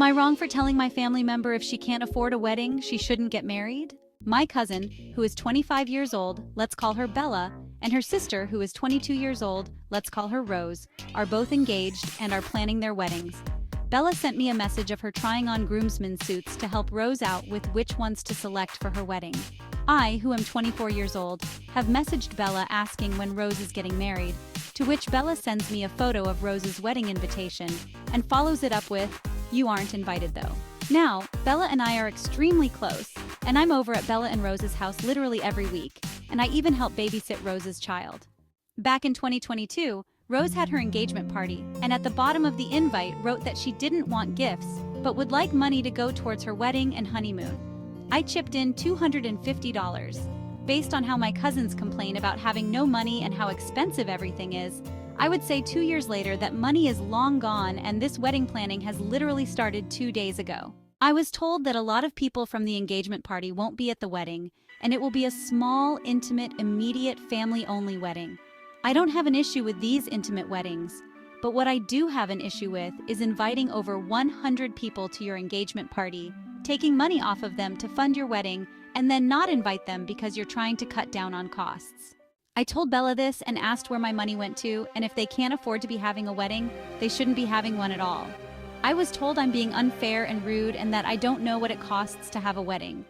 Am I wrong for telling my family member if she can't afford a wedding, she shouldn't get married? My cousin, who is 25 years old, let's call her Bella, and her sister, who is 22 years old, let's call her Rose, are both engaged and are planning their weddings. Bella sent me a message of her trying on groomsmen suits to help Rose out with which ones to select for her wedding. I, who am 24 years old, have messaged Bella asking when Rose is getting married, to which Bella sends me a photo of Rose's wedding invitation and follows it up with, "You aren't invited though." Now, Bella and I are extremely close, and I'm over at Bella and Rose's house literally every week, and I even help babysit Rose's child. Back in 2022, Rose had her engagement party, and at the bottom of the invite wrote that she didn't want gifts, but would like money to go towards her wedding and honeymoon. I chipped in $250. Based on how my cousins complain about having no money and how expensive everything is, I would say 2 years later that money is long gone and this wedding planning has literally started 2 days ago. I was told that a lot of people from the engagement party won't be at the wedding, and it will be a small, intimate, immediate, family-only wedding. I don't have an issue with these intimate weddings, but what I do have an issue with is inviting over 100 people to your engagement party, taking money off of them to fund your wedding, and then not invite them because you're trying to cut down on costs. I told Bella this and asked where my money went to, and if they can't afford to be having a wedding, they shouldn't be having one at all. I was told I'm being unfair and rude and that I don't know what it costs to have a wedding.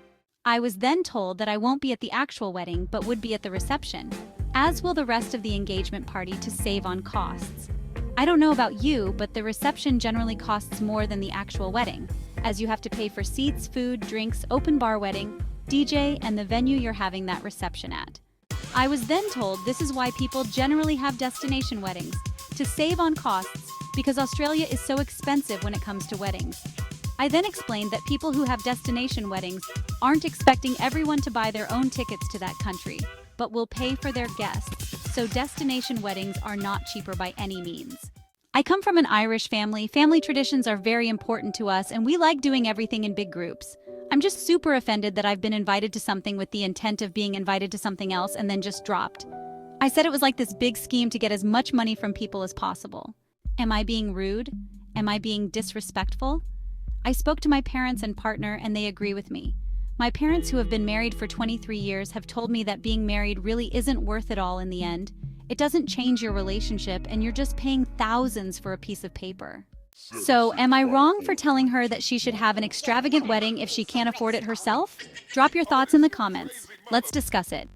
I was then told that I won't be at the actual wedding but would be at the reception, as will the rest of the engagement party to save on costs. I don't know about you, but the reception generally costs more than the actual wedding, as you have to pay for seats, food, drinks, open bar wedding, DJ, and the venue you're having that reception at. I was then told this is why people generally have destination weddings, to save on costs because Australia is so expensive when it comes to weddings. I then explained that people who have destination weddings aren't expecting everyone to buy their own tickets to that country, but will pay for their guests, so destination weddings are not cheaper by any means. I come from an Irish family. Family traditions are very important to us, and we like doing everything in big groups. I'm just super offended that I've been invited to something with the intent of being invited to something else and then just dropped. I said it was like this big scheme to get as much money from people as possible. Am I being rude? Am I being disrespectful? I spoke to my parents and partner and they agree with me. My parents, who have been married for 23 years, have told me that being married really isn't worth it all in the end. It doesn't change your relationship and you're just paying thousands for a piece of paper. So, am I wrong for telling her that she should have an extravagant wedding if she can't afford it herself? Drop your thoughts in the comments. Let's discuss it.